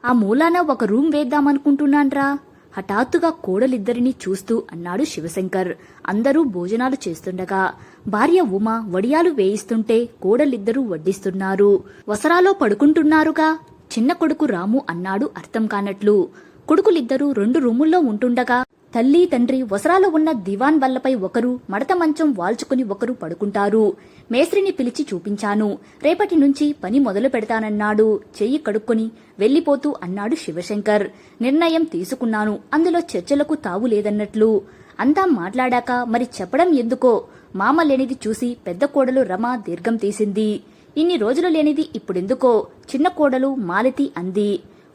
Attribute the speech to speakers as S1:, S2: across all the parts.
S1: ఆ మూలాన ఒక రూమ్ వేద్దామనుకుంటున్నాన్రా. హఠాత్తుగా కోడలిద్దరినీ చూస్తూ అన్నాడు శివశంకర్. అందరూ భోజనాలు చేస్తుండగా భార్య ఉమ వడియాలు వేయిస్తుంటే కోడలిద్దరూ వడ్డిస్తున్నారు. వసరాలో పడుకుంటున్నారుగా చిన్న కొడుకు రాము అన్నాడు అర్థం కానట్లు. కొడుకులిద్దరూ 2 రూముల్లో ఉంటుండగా తల్లి తండ్రి వసరాలో ఉన్న దివాన్ బల్లపై ఒకరు, మడత మంచం వాల్చుకుని ఒకరు పడుకుంటారు. మేస్త్రిని పిలిచి చూపించాను. రేపటి నుంచి పని మొదలు పెడతానన్నాడు. చెయ్యి కడుక్కొని వెళ్లిపోతూ అన్నాడు శివశంకర్. నిర్ణయం తీసుకున్నాను. అందులో చర్చలకు తావు లేదన్నట్లు. అంతా మాట్లాడాక మరి చెప్పడం ఎందుకో. మామ లేనిది చూసి పెద్ద కోడలు రమ దీర్ఘం తీసింది. ఇన్ని రోజులు లేనిది ఇప్పుడెందుకో చిన్న కోడలు మాలతి అంది.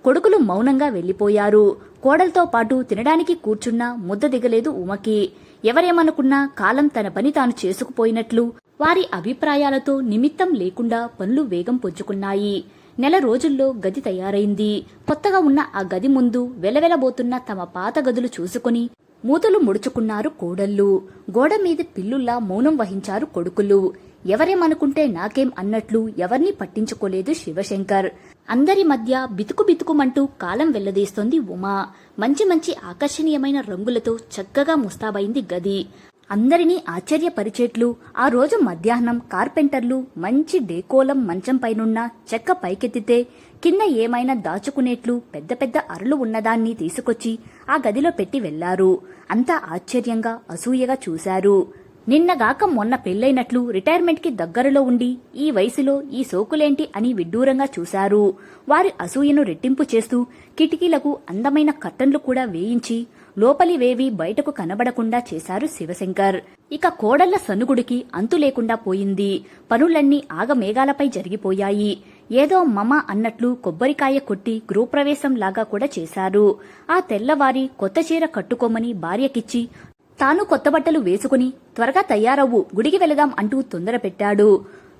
S1: కొడుకులు మౌనంగా వెళ్లిపోయారు. కోడలతో పాటు తినడానికి కూర్చున్నా ముద్ద దిగలేదు ఉమకి. ఎవరేమనుకున్నా కాలం తన పని తాను చేసుకుపోయినట్లు వారి అభిప్రాయాలతో నిమిత్తం లేకుండా పనులు వేగం పుంజుకున్నాయి. నెల రోజుల్లో గది తయారైంది. కొత్తగా ఉన్న ఆ గది ముందు వెలవెలబోతున్న తమ పాత గదులు చూసుకుని మూతలు ముడుచుకున్నారు కోడళ్ళు. గోడ మీద పిల్లుల్లా మౌనం వహించారు కొడుకులు. ఎవరేమనుకుంటే నాకేం అన్నట్లు ఎవర్నీ పట్టించుకోలేదు శివశంకర్. అందరి మధ్య బితుకు బితుకుమంటూ కాలం వెళ్లదీస్తోంది ఉమా. మంచి మంచి ఆకర్షణీయమైన రంగులతో చక్కగా ముస్తాబైంది గది. అందరినీ ఆశ్చర్యపరిచేట్లు ఆ రోజు మధ్యాహ్నం కార్పెంటర్లు మంచి డేకోలం మంచం పైనున్న చెక్క పైకెత్తితే కింద ఏమైనా దాచుకునేట్లు పెద్ద పెద్ద అరలు ఉన్నదాన్ని తీసుకొచ్చి ఆ గదిలో పెట్టి వెళ్లారు. అంతా ఆశ్చర్యంగా అసూయగా చూశారు. నిన్నగాక మొన్న పెళ్లైనట్లు రిటైర్మెంట్ కి దగ్గరలో ఉండి ఈ వయసులో ఈ సోకులేంటి అని విడ్డూరంగా చూశారు. వారి అసూయను రెట్టింపు చేస్తూ కిటికీలకు అందమైన కర్టన్లు కూడా వేయించి లోపలివేవి బయటకు కనబడకుండా చేశారు శివశంకర్. ఇక కోడళ్ల సనుగుడికి అంతు లేకుండా పోయింది. పనులన్నీ ఆగమేఘాలపై జరిగిపోయాయి. ఏదో మమ అన్నట్లు కొబ్బరికాయ కొట్టి గృహప్రవేశంలాగా కూడా చేశారు. ఆ తెల్లవారి కొత్త చీర కట్టుకోమని భార్యకిచ్చి తాను కొత్త బట్టలు వేసుకుని త్వరగా తయారవ్వు గుడికి వెళదాం అంటూ తొందర పెట్టాడు.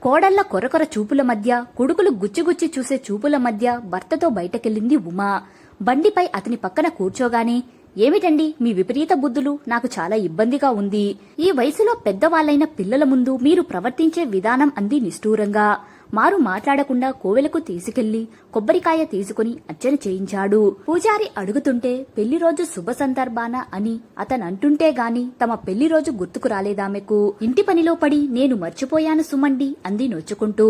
S1: కోడళ్ల కొరకొర చూపుల మధ్య, కొడుకులు గుచ్చిగుచ్చి చూసే చూపుల మధ్య భర్తతో బయటకెళ్లింది ఉమా. బండిపై అతని పక్కన కూర్చోగానే, ఏమిటండి మీ విపరీత బుద్ధులు, నాకు చాలా ఇబ్బందిగా ఉంది. ఈ వయసులో పెద్దవాళ్లైన పిల్లల ముందు మీరు ప్రవర్తించే విధానం అంది నిష్ఠూరంగా. మారు మాట్లాడకుండా కోవెలకు తీసుకెళ్లి కొబ్బరికాయ తీసుకుని అర్చన చేయించాడు. పూజారి అడుగుతుంటే పెళ్లి రోజు శుభ సందర్భాన అని అతనంటుంటే గాని తమ పెళ్లి రోజు గుర్తుకు రాలేదామెకు. ఇంటి పనిలో పడి నేను మర్చిపోయాను సుమండి అంది నొచ్చుకుంటూ.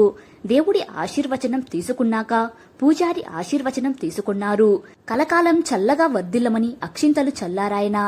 S1: దేవుడి ఆశీర్వచనం తీసుకున్నాక పూజారి ఆశీర్వచనం తీసుకున్నారు. కలకాలం చల్లగా వర్ధిల్లమని అక్షింతలు చల్లారాయన.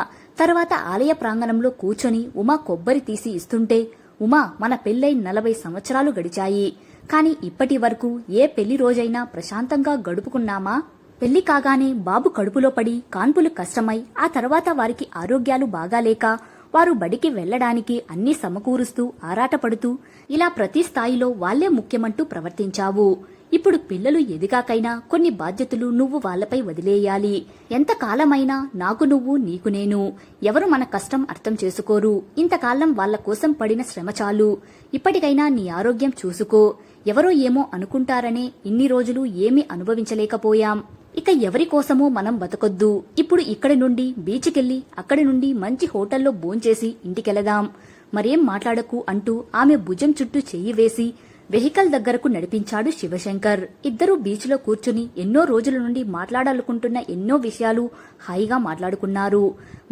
S1: తర్వాత ఆలయ ప్రాంగణంలో కూర్చొని ఉమా కొబ్బరి తీసి ఇస్తుంటే, ఉమా మన పెళ్లై 40 సంవత్సరాలు గడిచాయి. కాని ఇప్పటి వరకు ఏ పెళ్లి రోజైనా ప్రశాంతంగా గడుపుకున్నామా? పెళ్లి కాగానే బాబు కడుపులో పడి కాన్పులు కష్టమై ఆ తర్వాత వారికి ఆరోగ్యాలు బాగాలేక వారు బడికి వెళ్లడానికి అన్నీ సమకూరుస్తూ ఆరాటపడుతూ ఇలా ప్రతి స్థాయిలో వాళ్లే ముఖ్యమంటూ ప్రవర్తించావు. ఇప్పుడు పిల్లలు ఎదిగాకైనా కొన్ని బాధ్యతలు నువ్వు వాళ్లపై వదిలేయాలి. ఎంతకాలమైనా నాకు నువ్వు నీకు నేను. ఎవరు మన కష్టం అర్థం చేసుకోరు. ఇంతకాలం వాళ్ల కోసం పడిన శ్రమ చాలు. ఇప్పటికైనా నీ ఆరోగ్యం చూసుకో. ఎవరో ఏమో అనుకుంటారనే ఇన్ని రోజులు ఏమీ అనుభవించలేకపోయాం. ఇక ఎవరి కోసమో మనం బతకొద్దు. ఇప్పుడు ఇక్కడి నుండి బీచ్కెళ్లి అక్కడి నుండి మంచి హోటల్లో భోంచేసి ఇంటికెళదాం. మరేం మాట్లాడకు అంటూ ఆమె భుజం చుట్టూ చెయ్యి వేసి వెహికల్ దగ్గరకు నడిపించాడు శివశంకర్. ఇద్దరూ బీచ్లో కూర్చుని ఎన్నో రోజుల నుండి మాట్లాడాలనుకుంటున్న ఎన్నో విషయాలు హాయిగా మాట్లాడుకున్నారు.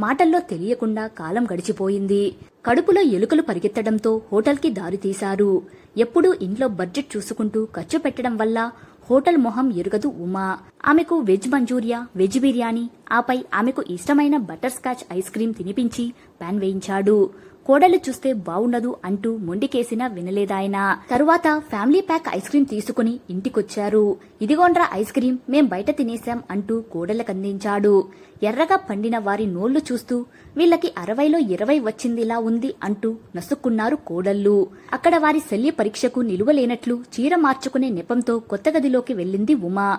S1: మాటల్లో తెలియకుండా కాలం గడిచిపోయింది. కడుపులో ఎలుకలు పరిగెత్తడంతో హోటల్కి దారి తీశారు. ఎప్పుడూ ఇంట్లో బడ్జెట్ చూసుకుంటూ ఖర్చు పెట్టడం వల్ల హోటల్ మొహం ఎరుగదు ఉమా. ఆమెకు వెజ్ మంచూరియా, వెజ్ బిర్యానీ, ఆపై ఆమెకు ఇష్టమైన బటర్ స్కాచ్ ఐస్ క్రీం తినిపించి ప్యాన్ వేయించాడు. కోడలు చూస్తే బావుండదు అంటూ మొండికేసినా వినలేదాయన. తరువాత ఫ్యామిలీ ప్యాక్ ఐస్ క్రీం తీసుకుని ఇంటికొచ్చారు. ఇదిగోండ్రా ఐస్ క్రీం, మేం బయట తినేశాం అంటూ కోడళ్ళకందించాడు. ఎర్రగా పండిన వారి నోళ్లు చూస్తూ వీళ్ళకి 60లో 20 వచ్చిందిలా ఉంది అంటూ నసుక్కున్నారు కోడళ్ళు. అక్కడ వారి శల్య పరీక్షకు నిలువలేనట్లు చీర మార్చుకునే నెపంతో కొత్త గదిలోకి వెళ్ళింది ఉమా.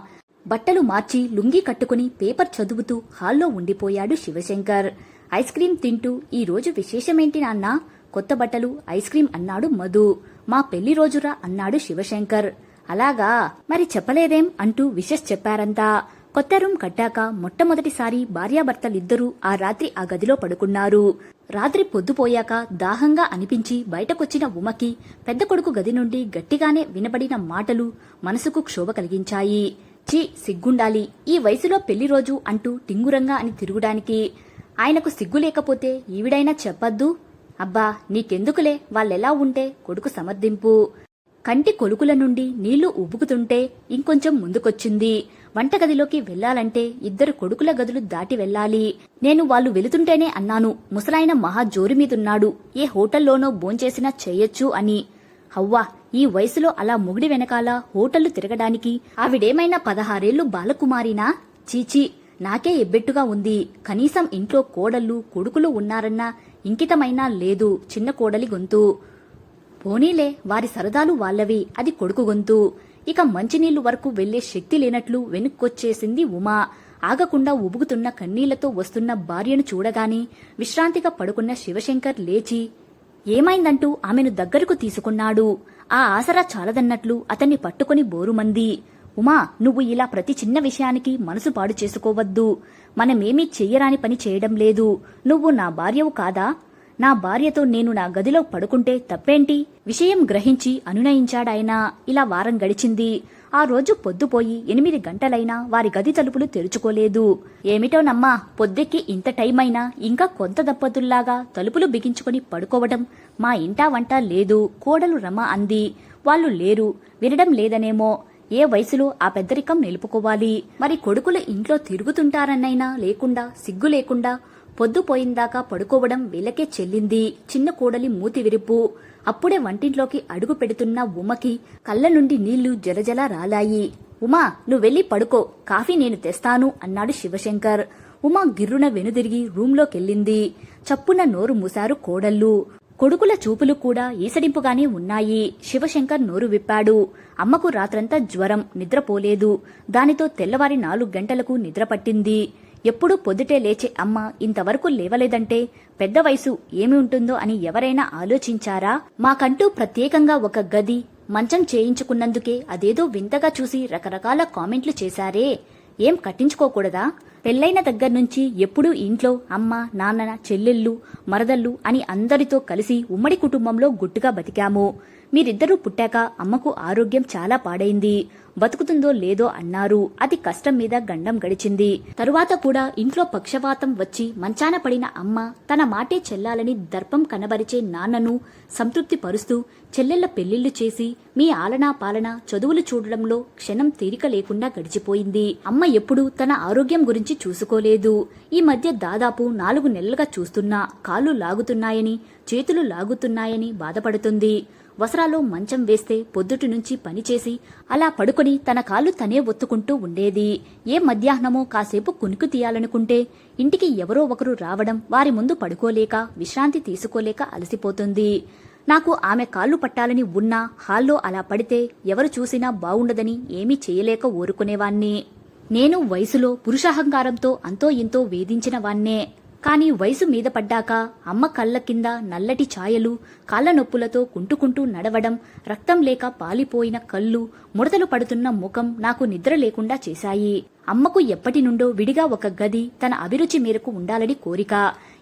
S1: బట్టలు మార్చి లుంగీ కట్టుకుని పేపర్ చదువుతూ హాల్లో ఉండిపోయాడు శివశంకర్. ఐస్ క్రీం తింటూ, ఈ రోజు విశేషమేంటి నాన్నా? కొత్త బట్టలు, ఐస్ క్రీం అన్నాడు మధు. మా పెళ్లి రోజురా అన్నాడు శివశంకర్. అలాగా, మరి చెప్పలేదేం అంటూ విషెస్ చెప్పారంతా. కొత్త రూమ్ కట్టాక మొట్టమొదటిసారి భార్యాభర్తలిద్దరూ ఆ రాత్రి ఆ గదిలో పడుకున్నారు. రాత్రి పొద్దుపోయాక దాహంగా అనిపించి బయటకొచ్చిన ఉమకి పెద్ద కొడుకు గది నుండి గట్టిగానే వినబడిన మాటలు మనసుకు క్షోభ కలిగించాయి. ఛీ, సిగ్గుండాలి. ఈ వయసులో పెళ్లి రోజు అంటూ టింగురంగా అని తిరుగుడానికి. ఆయనకు సిగ్గు లేకపోతే ఈవిడైనా చెప్పద్దు. అబ్బా, నీకెందుకులే, వాళ్ళెలా ఉంటే కొడుకు సమర్థింపు. కంటి కొలుకుల నుండి నీళ్లు ఉబ్బుకుతుంటే ఇంకొంచెం ముందుకొచ్చింది. వంటగదిలోకి వెళ్లాలంటే ఇద్దరు కొడుకుల గదులు దాటి వెళ్లాలి. నేను వాళ్ళు వెళుతుంటేనే అన్నాను, ముసలాయన మహా జోరు మీదున్నాడు, ఏ హోటల్లోనో భోంచేసినా చెయ్యొచ్చు అని. హవ్వా, ఈ వయసులో అలా మొగుడి వెనకాల హోటళ్లు తిరగడానికి ఆవిడేమైనా 16 బాలకుమారినా? చీచీ, నాకే ఎబ్బెట్టుగా ఉంది. కనీసం ఇంట్లో కోడళ్ళు కొడుకులు ఉన్నారన్న ఇంకితమైనా లేదు చిన్న కోడలి గొంతు. పోనీలే, వారి సరదాలు వాళ్లవి, అది కొడుకు గొంతు. ఇక మంచినీళ్లు వరకు వెళ్లే శక్తి లేనట్లు వెనుక్కొచ్చేసింది ఉమా. ఆగకుండా ఉబుకుతున్న కన్నీళ్లతో వస్తున్న భార్యను చూడగానే విశ్రాంతిగా పడుకున్న శివశంకర్ లేచి ఏమైందంటూ ఆమెను దగ్గరకు తీసుకున్నాడు. ఆ ఆసరా చాలదన్నట్లు అతన్ని పట్టుకుని బోరుమంది. ఉమా, నువ్వు ఇలా ప్రతి చిన్న విషయానికి మనసు పాడు చేసుకోవద్దు. మనమేమీ చెయ్యరాని పని చేయడం లేదు. నువ్వు నా భార్యవు కాదా? నా భార్యతో నేను నా గదిలో పడుకుంటే తప్పేంటి? విషయం గ్రహించి అనునయించాడాయన. ఇలా వారం గడిచింది. ఆ రోజు పొద్దుపోయి 8 గంటలైనా వారి గది తలుపులు తెరుచుకోలేదు. ఏమిటోనమ్మా, పొద్దెక్కి ఇంత టైమైనా ఇంకా కొంత దంపతుల్లాగా తలుపులు బిగించుకుని పడుకోవడం మా ఇంటా వంట లేదు, కోడలు రమ అంది. వాళ్ళు లేరు, వినడం లేదనేమో. ఏ వయసులో ఆ పెద్దరికం నిలుపుకోవాలి? మరి కొడుకులు ఇంట్లో తిరుగుతుంటారన్నైనా లేకుండా, సిగ్గు లేకుండా పొద్దుపోయిందాకా పడుకోవడం వీళ్ళకే చెల్లింది. చిన్న కోడలి మూతి విరుపు. అప్పుడే వంటింట్లోకి అడుగు పెడుతున్న ఉమకి కళ్ళ నుండి నీళ్లు జలజల రాలాయి. ఉమా, నువ్వెళ్ళి పడుకో, కాఫీ నేను తెస్తాను అన్నాడు శివశంకర్. ఉమా గిర్రున వెనుదిరిగి రూంలోకెళ్ళింది. చప్పున నోరు మూశారు కోడళ్ళు. కొడుకుల చూపులు కూడా ఈసడింపుగానే ఉన్నాయి. శివశంకర్ నోరు విప్పాడు. అమ్మకు రాత్రంతా జ్వరం, నిద్రపోలేదు. దానితో తెల్లవారి 4 గంటలకు నిద్రపట్టింది. ఎప్పుడూ పొద్దుటే లేచే అమ్మ ఇంతవరకు లేవలేదంటే పెద్ద వయసు ఏమి ఉంటుందో అని ఎవరైనా ఆలోచించారా? మాకంటూ ప్రత్యేకంగా ఒక గది, మంచం చేయించుకున్నందుకే అదేదో వింతగా చూసి రకరకాల కామెంట్లు చేశారే. ఏం కట్టించుకోకూడదా? పెళ్లైన దగ్గర్నుంచి ఎప్పుడూ ఇంట్లో అమ్మ, నాన్న, చెల్లెళ్ళు, మరదళ్ళు అని అందరితో కలిసి ఉమ్మడి కుటుంబంలో గుట్టుగా బతికాము. మీరిద్దరూ పుట్టాక అమ్మకు ఆరోగ్యం చాలా పాడైంది. బతుకుతుందో లేదో అన్నారు. అది కష్టం మీద గండం గడిచింది. తరువాత కూడా ఇంట్లో పక్షవాతం వచ్చి మంచాన పడిన అమ్మ తన మాటే చెల్లాలని దర్పం కనబరిచే నాన్నను సంతృప్తి పరుస్తూ చెల్లెళ్ల పెళ్లిళ్లు చేసి మీ ఆలనా పాలన, చదువులు చూడడంలో క్షణం తీరిక లేకుండా గడిచిపోయింది. అమ్మ ఎప్పుడూ తన ఆరోగ్యం గురించి చూసుకోలేదు. ఈ మధ్య దాదాపు 4 నెలలుగా చూస్తున్నా కాళ్ళు లాగుతున్నాయని, చేతులు లాగుతున్నాయని బాధపడుతుంది. వసరాలో మంచం వేస్తే పొద్దుటి నుంచి పనిచేసి అలా పడుకొని తన కాళ్ళు తనే ఒత్తుకుంటూ ఉండేది. ఏ మధ్యాహ్నమో కాసేపు కునుకు తీయాలనుకుంటే ఇంటికి ఎవరో ఒకరు రావడం, వారి ముందు పడుకోలేక విశ్రాంతి తీసుకోలేక అలసిపోతుంది. నాకు ఆమె కాళ్ళు పట్టాలని ఉన్నా హాల్లో అలా పడితే ఎవరు చూసినా బావుండదని ఏమీ చేయలేక ఊరుకునేవాణ్ణి. నేను వయసులో పురుషాహంకారంతో అంతో ఇంతో వేధించిన వాణ్ణే. కాని వయసు మీద పడ్డాక అమ్మ కళ్ల కింద నల్లటి ఛాయలు, కాళ్ల నొప్పులతో కుంటుకుంటూ నడవడం, రక్తం లేక పాలిపోయిన కళ్ళు, ముడతలు పడుతున్న ముఖం నాకు నిద్ర లేకుండా చేశాయి. అమ్మకు ఎప్పటి నుండో విడిగా ఒక గది తన అభిరుచి మేరకు ఉండాలని కోరిక.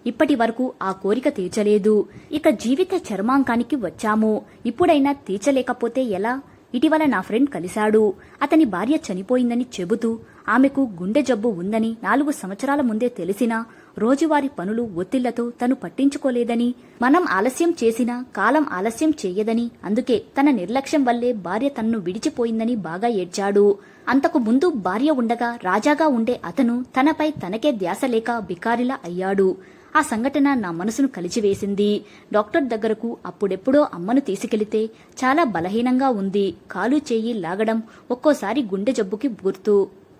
S1: ఇప్పటి వరకు ఆ కోరిక తీర్చలేదు. ఇక జీవిత చర్మాంకానికి వచ్చాము. ఇప్పుడైనా తీర్చలేకపోతే ఎలా? ఇటీవల నా ఫ్రెండ్ కలిశాడు. అతని భార్య చనిపోయిందని చెబుతూ ఆమెకు గుండె జబ్బు ఉందని 4 సంవత్సరాల ముందే తెలిసినా రోజువారీ పనులు ఒత్తిళ్లతో తను పట్టించుకోలేదని, మనం ఆలస్యం చేసినా కాలం ఆలస్యం చెయ్యదని, అందుకే తన నిర్లక్ష్యం వల్లే భార్య తన్ను విడిచిపోయిందని బాగా ఏడ్చాడు. అంతకు ముందు భార్య ఉండగా రాజాగా ఉండే అతను తనపై తనకే ధ్యాస లేక బికారిలా అయ్యాడు. ఆ సంఘటన నా మనసును కలిచివేసింది. డాక్టర్ దగ్గరకు అప్పుడెప్పుడో అమ్మను తీసుకెళితే చాలా బలహీనంగా ఉంది. కాలు చేయి లాగడం, ఒక్కోసారి గుండె జబ్బుకి గుర్తు.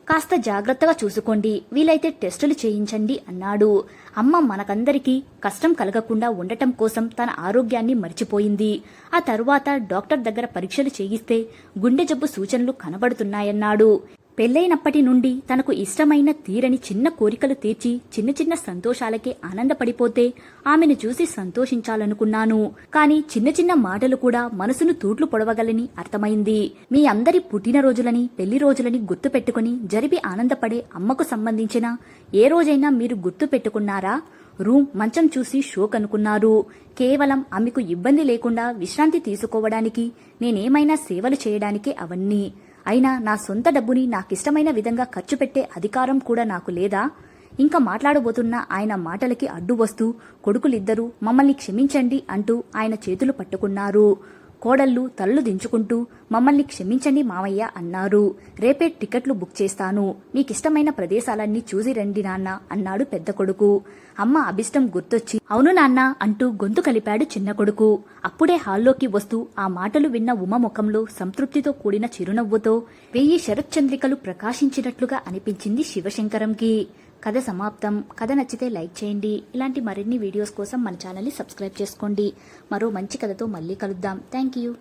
S1: కాస్త జాగ్రత్తగా చూసుకోండి, వీలైతే టెస్టులు చేయించండి అన్నాడు. అమ్మ మనకందరికీ కష్టం కలగకుండా ఉండటం కోసం తన ఆరోగ్యాన్ని మర్చిపోయింది. ఆ తరువాత డాక్టర్ దగ్గర పరీక్షలు చేయిస్తే గుండె జబ్బు సూచనలు కనబడుతున్నాయన్నాడు. పెళ్లైనప్పటి నుండి తనకు ఇష్టమైన తీరని చిన్న కోరికలు తీర్చి చిన్న చిన్న సంతోషాలకే ఆనందపడిపోతే ఆమెను చూసి సంతోషించాలనుకున్నాను. కాని చిన్న చిన్న మాటలు కూడా మనసును తూట్లు పొడవగలని అర్థమైంది. మీ అందరి పుట్టినరోజులని, పెళ్లి రోజులని గుర్తు పెట్టుకుని జరిపి ఆనందపడే అమ్మకు సంబంధించిన ఏ రోజైనా మీరు గుర్తు పెట్టుకున్నారా? రూమ్, మంచం చూసి షోక్ అనుకున్నారు. కేవలం ఆమెకు ఇబ్బంది లేకుండా విశ్రాంతి తీసుకోవడానికి, నేనేమైనా సేవలు చేయడానికే అవన్నీ. అయినా నా సొంత డబ్బుని నాకిష్టమైన విధంగా ఖర్చు పెట్టే అధికారం కూడా నాకు లేదా? ఇంకా మాట్లాడబోతున్న ఆయన మాటలకి అడ్డు వస్తూ కొడుకులిద్దరూ మమ్మల్ని క్షమించండి అంటూ ఆయన చేతులు పట్టుకున్నారు. కోడళ్ళు తలలు దించుకుంటూ మమ్మల్ని క్షమించండి మామయ్య అన్నారు. రేపే టికెట్లు బుక్ చేస్తాను, మీకిష్టమైన ప్రదేశాలన్నీ చూసి రండి నాన్న అన్నాడు పెద్ద కొడుకు. అమ్మ అభిష్టం గుర్తొచ్చి అవును నాన్న అంటూ గొంతు కలిపాడు చిన్న కొడుకు. అప్పుడే హాల్లోకి వస్తూ ఆ మాటలు విన్న ఉమ ముఖంలో సంతృప్తితో కూడిన చిరునవ్వుతో 1000 శరత్చంద్రికలు ప్రకాశించినట్లుగా అనిపించింది శివశంకరంకి. కథ సమాప్తం. కథ నచ్చితే లైక్ చేయండి. ఇలాంటి మరిన్ని వీడియోస్ కోసం మన ఛానల్ని సబ్స్క్రైబ్ చేసుకోండి. మరో మంచి కథతో మళ్ళీ కలుద్దాం. Thank you.